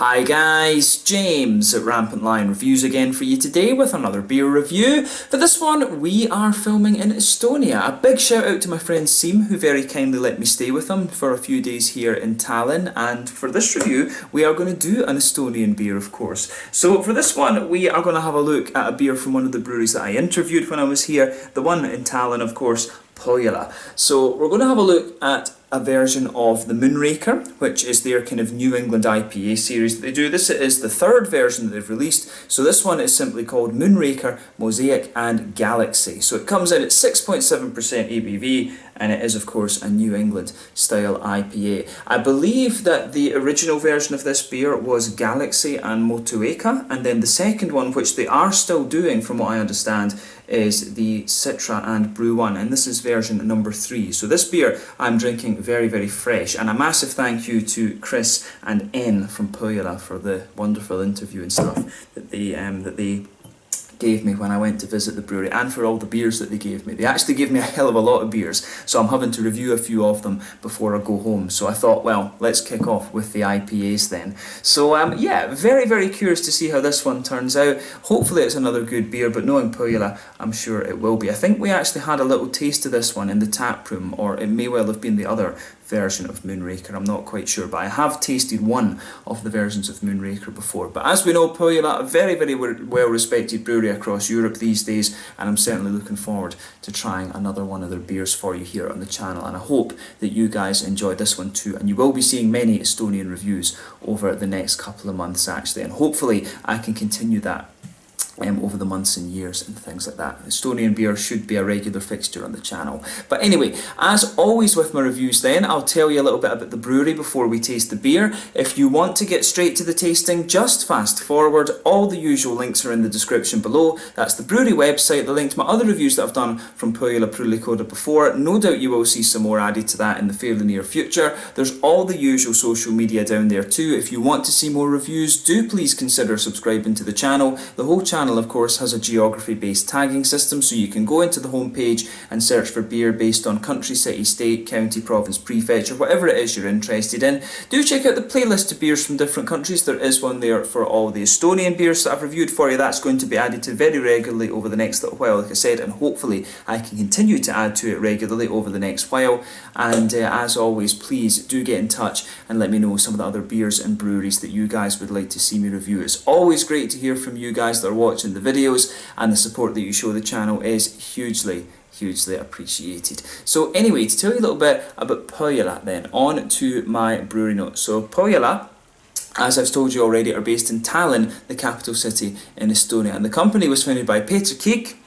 Hi guys, James at RampantLionReviews again for you today with another beer review. For this one, we are filming in Estonia. A big shout out to my friend Seem, who very kindly let me stay with him for a few days here in Tallinn. And for this review, we are going to do an Estonian beer, of course. So for this one, we are going to have a look at a beer from one of the breweries that I interviewed when I was here. The one in Tallinn, of course, Pohjala. So we're going to have a look at a version of the Moonraker, which is their kind of New England IPA series that they do. This is the third version that they've released. So this one is simply called Moonraker, Mosaic and Galaxy. So it comes in at 6.7% ABV, and it is of course a New England style IPA. I believe that the original version of this beer was Galaxy and Mosaic, and then the second one, which they are still doing from what I understand, is the Citra and Brew One, and this is version number 3. So this beer I'm drinking very, very fresh, and a massive thank you to Chris and N from Põhjala for the wonderful interview and stuff that they gave me when I went to visit the brewery, and for all the beers that they gave me. They actually gave me a hell of a lot of beers, so I'm having to review a few of them before I go home. So I thought, well, let's kick off with the IPAs then. So yeah, very, very curious to see how this one turns out. Hopefully it's another good beer, but knowing Pohjala, I'm sure it will be. I think we actually had a little taste of this one in the tap room, or it may well have been the other version of Moonraker, I'm not quite sure, but I have tasted one of the versions of Moonraker before. But as we know, Pohjala, a very, very well respected brewery across Europe these days, and I'm certainly looking forward to trying another one of their beers for you here on the channel, and I hope that you guys enjoyed this one too, and you will be seeing many Estonian reviews over the next couple of months actually, and hopefully I can continue that over the months and years and things like that. Estonian beer should be a regular fixture on the channel. But anyway, as always with my reviews then, I'll tell you a little bit about the brewery before we taste the beer. If you want to get straight to the tasting, just fast forward. All the usual links are in the description below. That's the brewery website, the link to my other reviews that I've done from Põhjala Pruulikoda before. No doubt you will see some more added to that in the fairly near future. There's all the usual social media down there too. If you want to see more reviews, do please consider subscribing to the channel. The whole channel of course has a geography based tagging system, so you can go into the home page and search for beer based on country, city, state, county, province, prefecture, whatever it is you're interested in. Do check out the playlist of beers from different countries. There is one there for all the Estonian beers that I've reviewed for you. That's going to be added to very regularly over the next little while, like I said, and hopefully I can continue to add to it regularly over the next while. And as always, please do get in touch and let me know some of the other beers and breweries that you guys would like to see me review. It's always great to hear from you guys that are watching the videos, and the support that you show the channel is hugely appreciated. So anyway, to tell you a little bit about Pohjala then, on to my brewery notes. So Pohjala, as I've told you already, are based in Tallinn, the capital city in Estonia, and the company was founded by Peter Kiik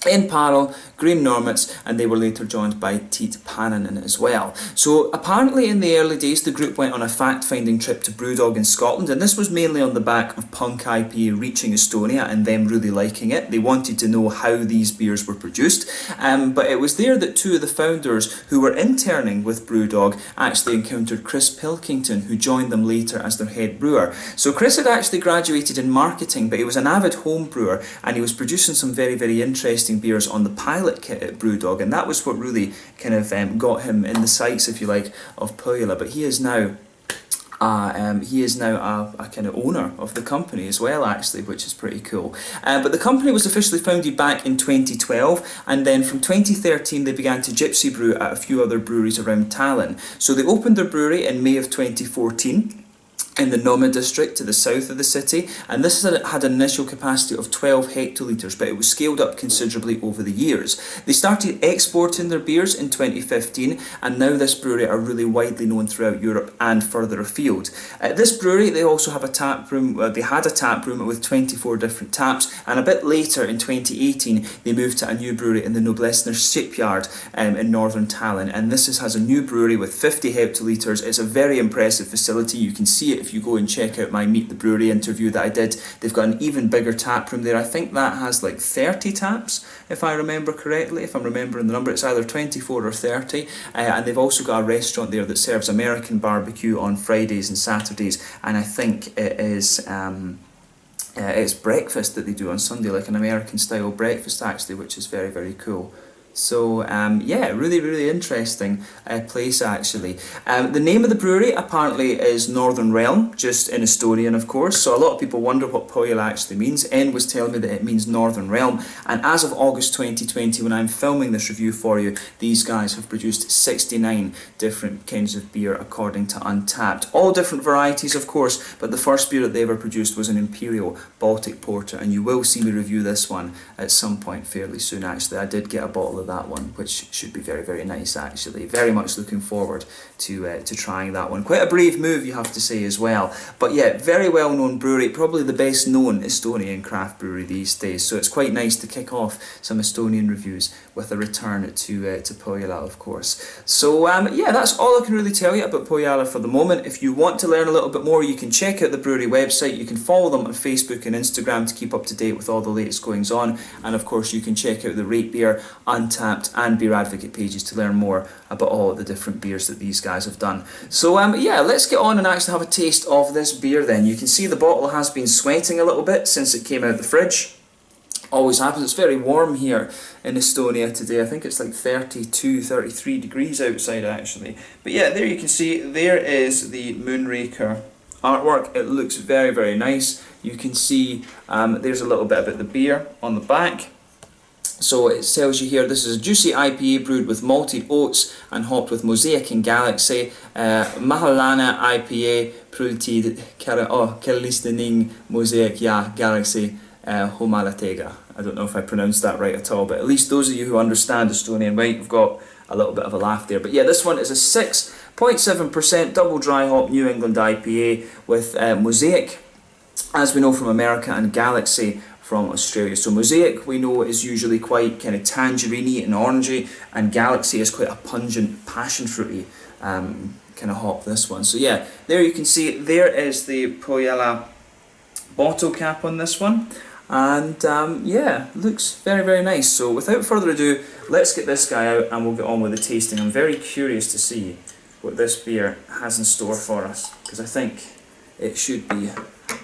in Parel, Green Normits, and they were later joined by Tiit Pananen as well. So apparently in the early days the group went on a fact-finding trip to Brewdog in Scotland, and this was mainly on the back of Punk IPA reaching Estonia and them really liking it. They wanted to know how these beers were produced, but it was there that two of the founders who were interning with Brewdog actually encountered Chris Pilkington, who joined them later as their head brewer. So Chris had actually graduated in marketing, but he was an avid home brewer, and he was producing some very, very interesting beers on the pilot kit at Brewdog, and that was what really kind of got him in the sights, if you like, of Pohjala. But he is now a kind of owner of the company as well, actually, which is pretty cool. But the company was officially founded back in 2012, and then from 2013 they began to gypsy brew at a few other breweries around Tallinn. So they opened their brewery in May of 2014 in the Nome district to the south of the city, and this had an initial capacity of 12 hectolitres, but it was scaled up considerably over the years. They started exporting their beers in 2015, and now this brewery are really widely known throughout Europe and further afield. At this brewery they also have a tap room. They had a tap room with 24 different taps, and a bit later in 2018 they moved to a new brewery in the Noblessner shipyard in northern Tallinn, and this has a new brewery with 50 hectolitres. It's a very impressive facility. You can see it if you go and check out my Meet the Brewery interview that I did. They've got an even bigger tap room there. I think that has like 30 taps, if I remember correctly, if I'm remembering the number. It's either 24 or 30. And they've also got a restaurant there that serves American barbecue on Fridays and Saturdays, and I think it is it's breakfast that they do on Sunday, like an American style breakfast actually, which is very, very cool. So yeah, really interesting place actually. The name of the brewery apparently is Northern Realm, just in Estonian of course, so a lot of people wonder what Pohjala actually means. N was telling me that it means Northern Realm, and as of August 2020, when I'm filming this review for you, these guys have produced 69 different kinds of beer according to Untappd. All different varieties of course, but the first beer that they ever produced was an Imperial Baltic Porter, and you will see me review this one at some point fairly soon actually. I did get a bottle of that one, which should be very nice actually. Very much looking forward to trying that one. Quite a brave move, you have to say as well. But yeah, very well known brewery, probably the best known Estonian craft brewery these days. So it's quite nice to kick off some Estonian reviews with a return to Pohjala of course. So yeah, that's all I can really tell you about Pohjala for the moment. If you want to learn a little bit more, you can check out the brewery website. You can follow them on Facebook and Instagram to keep up to date with all the latest goings on. And of course you can check out the Rate Beer, Untappd and Beer Advocate pages to learn more about all the different beers that these guys have done. So yeah, let's get on and actually have a taste of this beer then. You can see the bottle has been sweating a little bit since it came out of the fridge. Always happens. It's very warm here in Estonia today. I think it's like 32, 33 degrees outside actually. But yeah, there you can see, there is the Moonraker artwork. It looks very nice. You can see there's a little bit about the beer on the back. So it tells you here, this is a juicy IPA brewed with malted oats and hopped with Mosaic and Galaxy. Mahalana IPA brewed Kellistening Mosaic Galaxy Homalatega. I don't know if I pronounced that right at all, but at least those of you who understand Estonian might have got a little bit of a laugh there. But yeah, this one is a 6.7% double dry hop New England IPA with Mosaic, as we know from America, and Galaxy from Australia. So Mosaic we know is usually quite kind of tangerine-y and orangey, and Galaxy is quite a pungent, passion fruity kind of hop, this one. So yeah, there you can see, there is the Pohjala bottle cap on this one, and yeah, looks very nice. So without further ado, let's get this guy out and we'll get on with the tasting. I'm very curious to see what this beer has in store for us, because I think it should be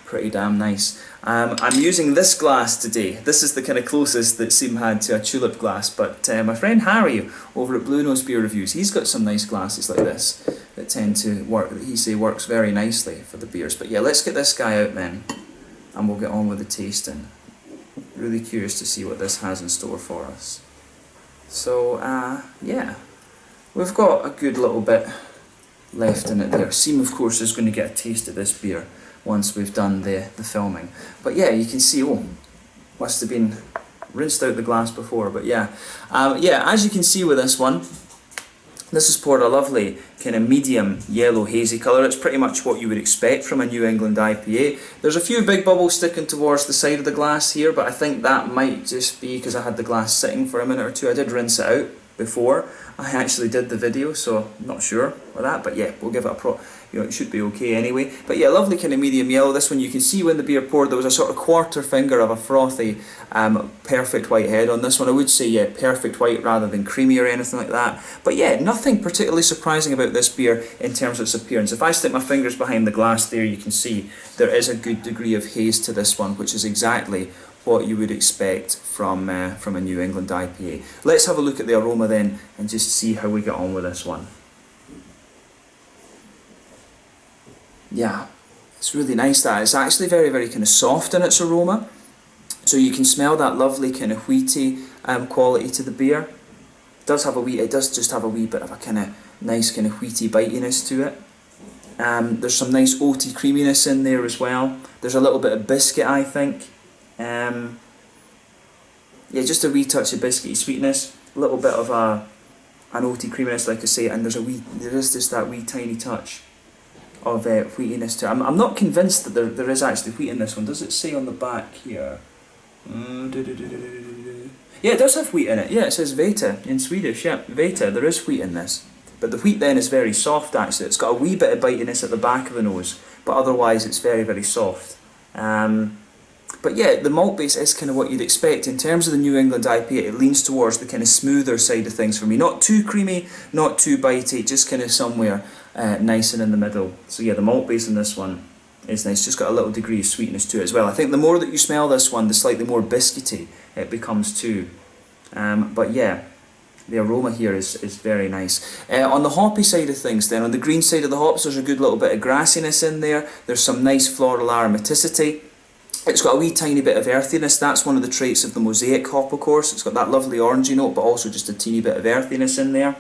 pretty damn nice. I'm using this glass today. This is the kind of closest that Sim had to a tulip glass, but my friend Harry over at Blue Nose Beer Reviews, he's got some nice glasses like this that tend to work, that he say works very nicely for the beers. But yeah, let's get this guy out then and we'll get on with the tasting. Really curious to see what this has in store for us. So yeah, we've got a good little bit left in it there. Sim of course is going to get a taste of this beer once we've done the filming. But yeah, you can see, oh, must have been rinsed out the glass before, but yeah. Yeah, as you can see with this one, this is poured a lovely kind of medium yellow hazy colour. It's pretty much what you would expect from a New England IPA. There's a few big bubbles sticking towards the side of the glass here, but I think that might just be because I had the glass sitting for a minute or two. I did rinse it out before I actually did the video, so I'm not sure with that, but yeah, we'll give it a it should be okay anyway. But yeah, lovely kind of medium yellow. This one you can see when the beer poured there was a sort of quarter finger of a frothy perfect white head on this one. I would say yeah, perfect white rather than creamy or anything like that. But yeah, nothing particularly surprising about this beer in terms of its appearance. If I stick my fingers behind the glass there, you can see there is a good degree of haze to this one, which is exactly what you would expect from a New England IPA. Let's have a look at the aroma then and just see how we get on with this one. Yeah, it's really nice that. It's actually very kind of soft in its aroma. So you can smell that lovely kind of wheaty quality to the beer. It does just have a wee bit of a kind of nice kind of wheaty bitiness to it. There's some nice oaty creaminess in there as well. There's a little bit of biscuit, I think. Yeah, just a wee touch of biscuity sweetness, a little bit of an oaty creaminess, like I say, and there is just that wee tiny touch of wheatiness to it. I'm not convinced that there is actually wheat in this one. Does it say on the back here? Yeah, it does have wheat in it. Yeah, it says Veta in Swedish. Yeah, Veta. There is wheat in this, but the wheat then is very soft. Actually, it's got a wee bit of bitiness at the back of the nose, but otherwise it's very soft. But yeah, the malt base is kind of what you'd expect. In terms of the New England IPA, it leans towards the kind of smoother side of things for me. Not too creamy, not too bitey, just kind of somewhere nice and in the middle. So yeah, the malt base in this one is nice. Just got a little degree of sweetness to it as well. I think the more that you smell this one, the slightly more biscuity it becomes too. But yeah, the aroma here is very nice. On the hoppy side of things then, on the green side of the hops, there's a good little bit of grassiness in there. There's some nice floral aromaticity. It's got a wee tiny bit of earthiness. That's one of the traits of the Mosaic hop, of course. It's got that lovely orangey note, but also just a teeny bit of earthiness in there.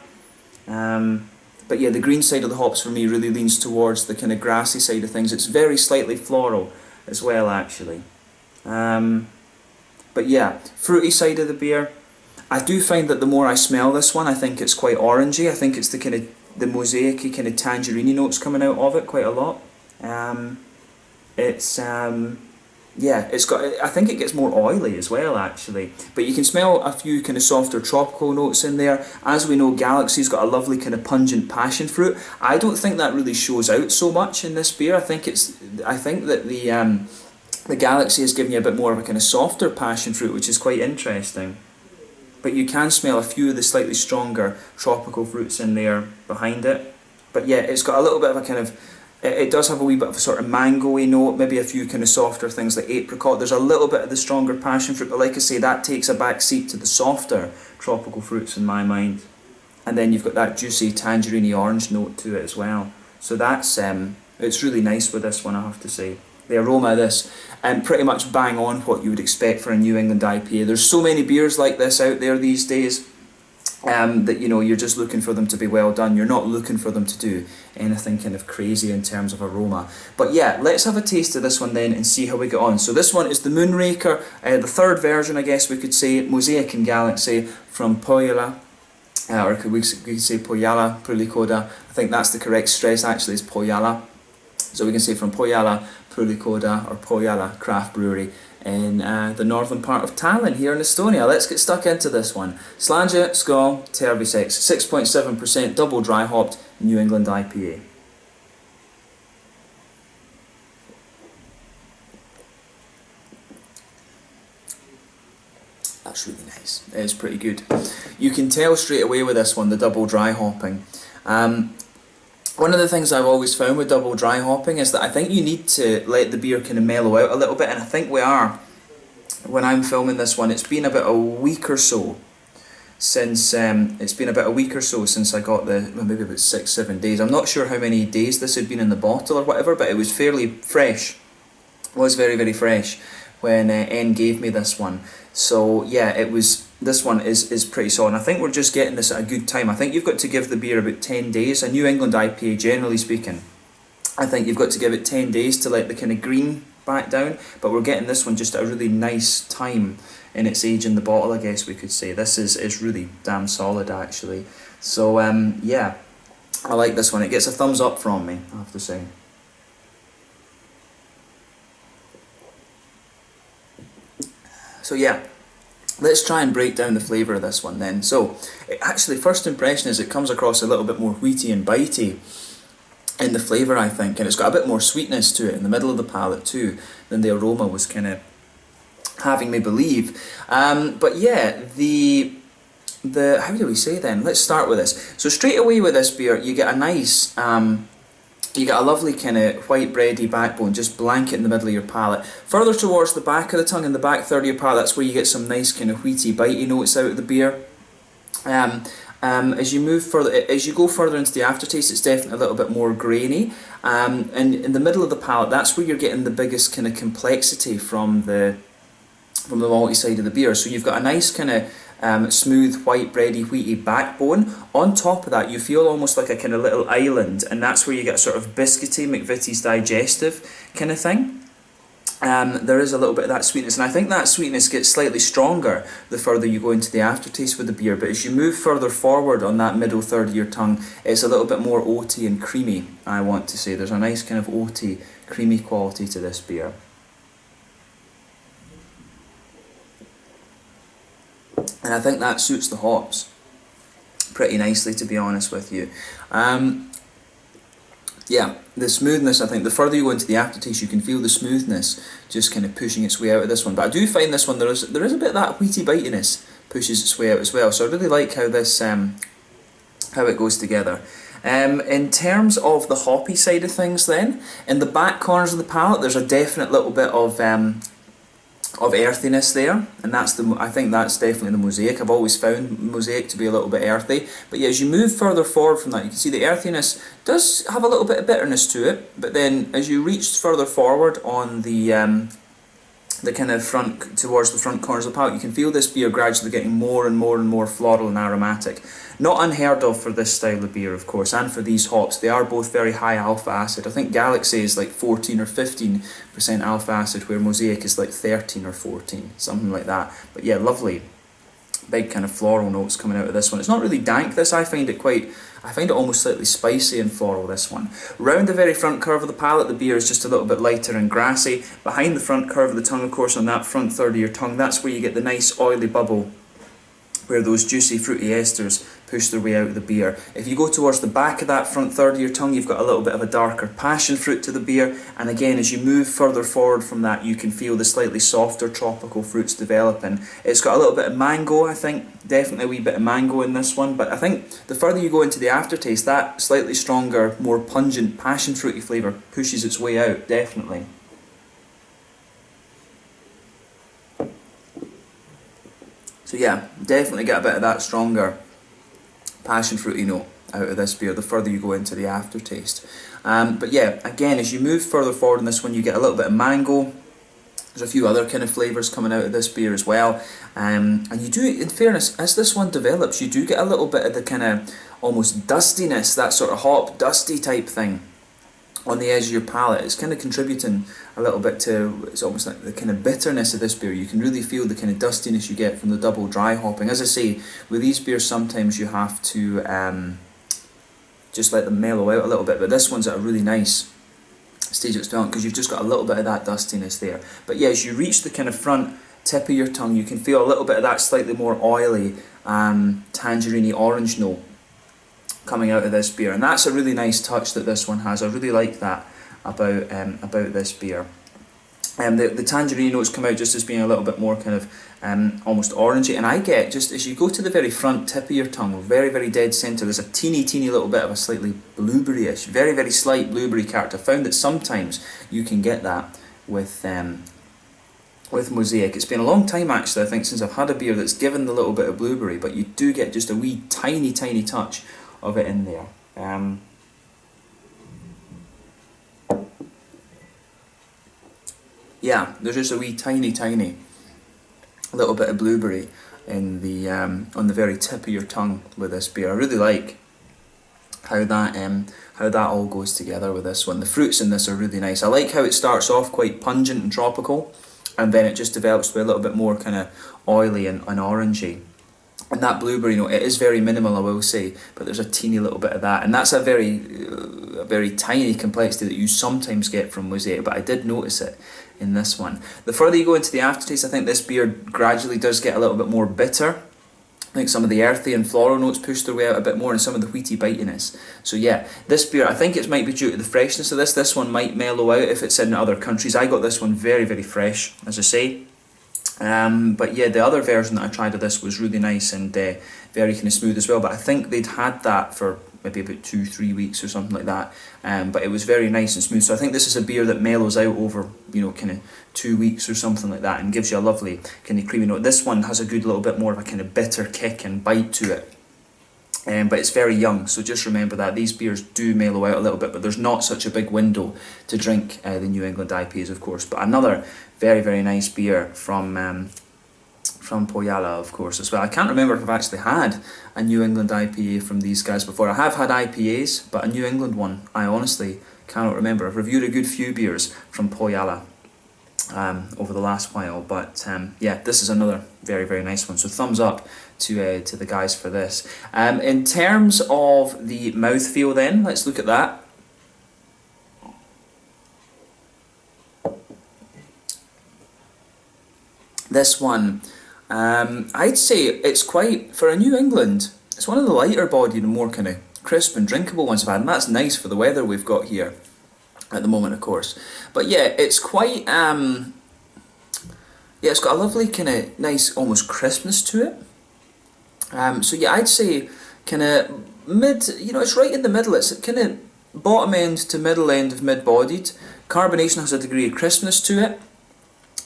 But yeah, the green side of the hops for me really leans towards the kind of grassy side of things. It's very slightly floral as well, actually. But yeah, fruity side of the beer. I do find that the more I smell this one, I think it's quite orangey. I think it's the kind of the mosaic-y kind of tangerine notes coming out of it quite a lot. Yeah, it's got. I think it gets more oily as well, actually. But you can smell a few kind of softer tropical notes in there. As we know, Galaxy's got a lovely kind of pungent passion fruit. I don't think that really shows out so much in this beer. I think that the Galaxy is giving you a bit more of a kind of softer passion fruit, which is quite interesting. But you can smell a few of the slightly stronger tropical fruits in there behind it. But yeah, it's got a little bit of a kind of. It does have a wee bit of a sort of mango-y note, maybe a few kind of softer things like apricot. There's a little bit of the stronger passion fruit, but like I say, that takes a back seat to the softer tropical fruits in my mind. And then you've got that juicy tangerine orange note to it as well. So that's it's really nice with this one, I have to say. The aroma of this, pretty much bang on what you would expect for a New England IPA. There's so many beers like this out there these days. That you're just looking for them to be well done. You're not looking for them to do anything kind of crazy in terms of aroma. But yeah, let's have a taste of this one then and see how we get on. So this one is the Moonraker, the third version, I guess we could say, Mosaic and Galaxy from Põhjala, or we could say Põhjala Pruulikoda. I think that's the correct stress, actually, is Põhjala. So we can say from Põhjala Pruulikoda, or Põhjala Craft Brewery, in the northern part of Tallinn here in Estonia. Let's get stuck into this one. Slange Skål Tervisex, 6.7% double dry hopped New England IPA. That's really nice. It is pretty good. You can tell straight away with this one the double dry hopping. One of the things I've always found with double dry hopping is that I think you need to let the beer kind of mellow out a little bit, and I think we are. When I'm filming this one, it's been about a week or so since I got maybe about 6-7 days. I'm not sure how many days this had been in the bottle or whatever, but it was fairly fresh. It was very, very fresh when N gave me this one. So yeah, this one is pretty solid. I think we're just getting this at a good time. I think you've got to give the beer about 10 days. A New England IPA, generally speaking, I think you've got to give it 10 days to let the kind of green back down, but we're getting this one just at a really nice time in its age in the bottle, I guess we could say. This is really damn solid, actually. So yeah, I like this one. It gets a thumbs up from me, I have to say. So yeah, let's try and break down the flavour of this one then. So, actually, first impression is it comes across a little bit more wheaty and bitey in the flavour, I think, and it's got a bit more sweetness to it in the middle of the palate too than the aroma was kind of having me believe. But yeah, the how do we say then? Let's start with this. So straight away with this beer, you get a nice you get a lovely kind of white bready backbone, just blanket in the middle of your palate. Further towards the back of the tongue, in the back third of your palate, that's where you get some nice kind of wheaty, bitey notes out of the beer. As you go further into the aftertaste, it's definitely a little bit more grainy. And in the middle of the palate, that's where you're getting the biggest kind of complexity from the malty side of the beer. So you've got a nice kind of smooth, white, bready, wheaty backbone. On top of that, you feel almost like a kind of little island, and that's where you get a sort of biscuity, McVitie's digestive kind of thing. There is a little bit of that sweetness, and I think that sweetness gets slightly stronger the further you go into the aftertaste with the beer, but as you move further forward on that middle third of your tongue, it's a little bit more oaty and creamy, I want to say. There's a nice kind of oaty, creamy quality to this beer. And I think that suits the hops pretty nicely, to be honest with you. Yeah, the smoothness, I think, the further you go into the aftertaste, you can feel the smoothness just kind of pushing its way out of this one. But I do find this one, there is a bit of that wheaty bitiness pushes its way out as well. So I really like how this, how it goes together. In terms of the hoppy side of things then, in the back corners of the palate, there's a definite little bit of of earthiness there, and I think that's definitely the Mosaic. I've always found Mosaic to be a little bit earthy, but yeah, as you move further forward from that, you can see the earthiness does have a little bit of bitterness to it, but then as you reach further forward on the kind of front, towards the front corners of the palate, you can feel this beer gradually getting more and more and more floral and aromatic. Not unheard of for this style of beer, of course, and for these hops. They are both very high alpha acid. I think Galaxy is like 14 or 15% alpha acid, where Mosaic is like 13 or 14, something like that. But yeah, lovely big kind of floral notes coming out of this one. It's not really dank, this. I find it almost slightly spicy and floral, this one. Round the very front curve of the palate, the beer is just a little bit lighter and grassy. Behind the front curve of the tongue, of course, on that front third of your tongue, that's where you get the nice oily bubble, where those juicy fruity esters push their way out of the beer. If you go towards the back of that front third of your tongue, you've got a little bit of a darker passion fruit to the beer, and again, as you move further forward from that, you can feel the slightly softer tropical fruits developing. It's got a little bit of mango, I think, definitely a wee bit of mango in this one, but I think the further you go into the aftertaste, that slightly stronger, more pungent passion fruity flavour pushes its way out, definitely. So yeah, definitely get a bit of that stronger passion fruity note out of this beer the further you go into the aftertaste. But yeah, again, as you move further forward in this one, you get a little bit of mango. There's a few other kind of flavours coming out of this beer as well. And you do, in fairness, as this one develops, you do get a little bit of the kind of almost dustiness, that sort of hop, dusty type thing on the edge of your palate. It's kind of contributing a little bit to, it's almost like the kind of bitterness of this beer. You can really feel the kind of dustiness you get from the double dry hopping. As I say, with these beers sometimes you have to just let them mellow out a little bit, but this one's at a really nice stage of development because you've just got a little bit of that dustiness there. But yeah, as you reach the kind of front tip of your tongue, you can feel a little bit of that slightly more oily tangerine orange note coming out of this beer, and that's a really nice touch that this one has. I really like that about this beer. The tangerine notes come out just as being a little bit more kind of almost orangey, and I get, just as you go to the very front tip of your tongue, very, very dead centre, there's a teeny little bit of a slightly blueberry-ish, very, very slight blueberry character. I found that sometimes you can get that with Mosaic. It's been a long time actually, I think, since I've had a beer that's given the little bit of blueberry, but you do get just a wee tiny touch of it in there. Yeah, there's just a wee tiny little bit of blueberry in the on the very tip of your tongue with this beer. I really like how that all goes together with this one. The fruits in this are really nice. I like how it starts off quite pungent and tropical, and then it just develops to be a little bit more kind of oily and orangey. And that blueberry note, it is very minimal, I will say, but there's a teeny little bit of that, and that's a very tiny complexity that you sometimes get from Mosaic, but I did notice it in this one. The further you go into the aftertaste, I think this beer gradually does get a little bit more bitter. I think some of the earthy and floral notes push their way out a bit more, and some of the wheaty bitiness. So yeah, this beer, I think it might be due to the freshness of this. This one might mellow out if it's in other countries. I got this one very, very fresh, as I say. But yeah, the other version that I tried of this was really nice and very kind of smooth as well, but I think they'd had that for maybe about 2-3 weeks or something like that, but it was very nice and smooth. So I think this is a beer that mellows out over, you know, kind of 2 weeks or something like that, and gives you a lovely kind of creamy note. This one has a good little bit more of a kind of bitter kick and bite to it. But it's very young, so just remember that these beers do mellow out a little bit, but there's not such a big window to drink the New England IPAs, of course. But another very, very nice beer from Pohjala, of course, as well. I can't remember if I've actually had a New England IPA from these guys before. I have had IPAs, but a New England one, I honestly cannot remember. I've reviewed a good few beers from Pohjala over the last while, but yeah, this is another very, very nice one. So thumbs up to the guys for this. In terms of the mouthfeel then, let's look at that. This one, I'd say it's quite, for a New England, it's one of the lighter bodied and more kind of crisp and drinkable ones I've had, and that's nice for the weather we've got here at the moment, of course. But yeah, it's quite, yeah, it's got a lovely kind of nice almost crispness to it. So yeah, I'd say kind of mid, you know, it's right in the middle. It's kind of bottom end to middle end of mid-bodied. Carbonation has a degree of crispness to it.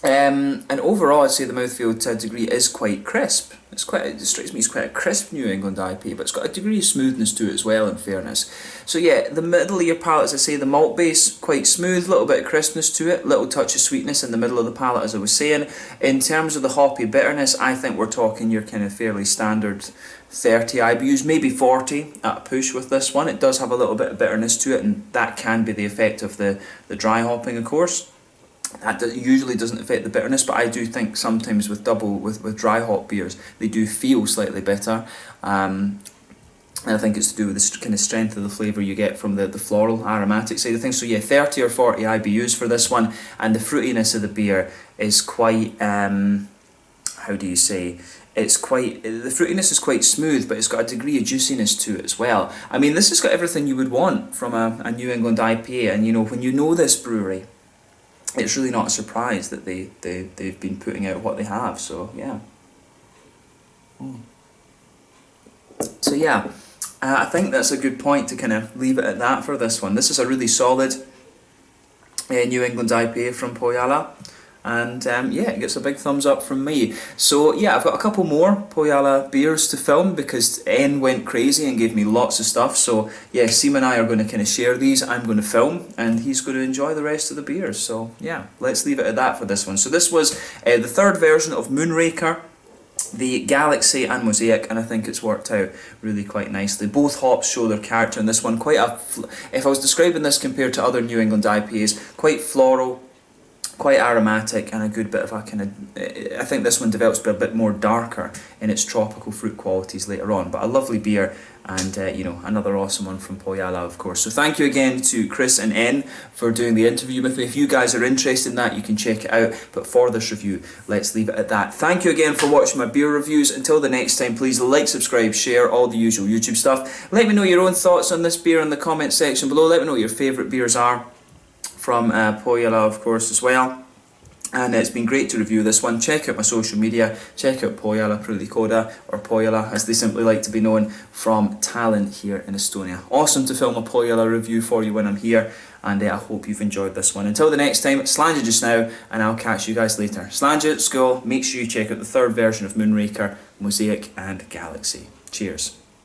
And overall, I'd say the mouthfeel to a degree is quite crisp. It strikes me as quite a crisp New England IPA, but it's got a degree of smoothness to it as well, in fairness. So yeah, the middle of your palate, as I say, the malt base, quite smooth, little bit of crispness to it, little touch of sweetness in the middle of the palate, as I was saying. In terms of the hoppy bitterness, I think we're talking your kind of fairly standard 30 IBUs, maybe 40 at a push with this one. It does have a little bit of bitterness to it, and that can be the effect of the dry hopping, of course. That usually doesn't affect the bitterness, but I do think sometimes with dry hop beers, they do feel slightly bitter. And I think it's to do with the kind of strength of the flavour you get from the floral aromatic side of things. So yeah, 30 or 40 IBUs for this one, and the fruitiness of the beer is quite, how do you say, it's quite, the fruitiness is quite smooth, but it's got a degree of juiciness to it as well. I mean, this has got everything you would want from a New England IPA, and you know, when you know this brewery, it's really not a surprise that they've been putting out what they have, so yeah. So yeah, I think that's a good point to kind of leave it at that for this one. This is a really solid New England IPA from Pohjala, and yeah, it gets a big thumbs up from me. So yeah, I've got a couple more Pohjala beers to film because N went crazy and gave me lots of stuff. So yeah, Seem and I are going to kind of share these. I'm going to film and he's going to enjoy the rest of the beers. So yeah, let's leave it at that for this one. So this was the third version of Moonraker, the Galaxy and Mosaic, and I think it's worked out really quite nicely. Both hops show their character in this one. Quite a, if I was describing this compared to other New England IPAs, quite floral, quite aromatic, and a good bit of a kind of, I think this one develops to be a bit more darker in its tropical fruit qualities later on, but a lovely beer, and you know, another awesome one from Pohjala, of course. So thank you again to Chris and N for doing the interview with me. If you guys are interested in that, you can check it out, but for this review, let's leave it at that. Thank you again for watching my beer reviews. Until the next time, please like, subscribe, share, all the usual YouTube stuff. Let me know your own thoughts on this beer in the comment section below. Let me know what your favourite beers are from Pohjala, of course, as well. And it's been great to review this one. Check out my social media, check out Põhjala Pruulikoda, or Pohjala as they simply like to be known, from Tallinn here in Estonia. Awesome to film a Pohjala review for you when I'm here, and I hope you've enjoyed this one. Until the next time, Slanja just now, and I'll catch you guys later. Slanja, Skull, make sure you check out the third version of Moonraker, Mosaic and Galaxy. Cheers.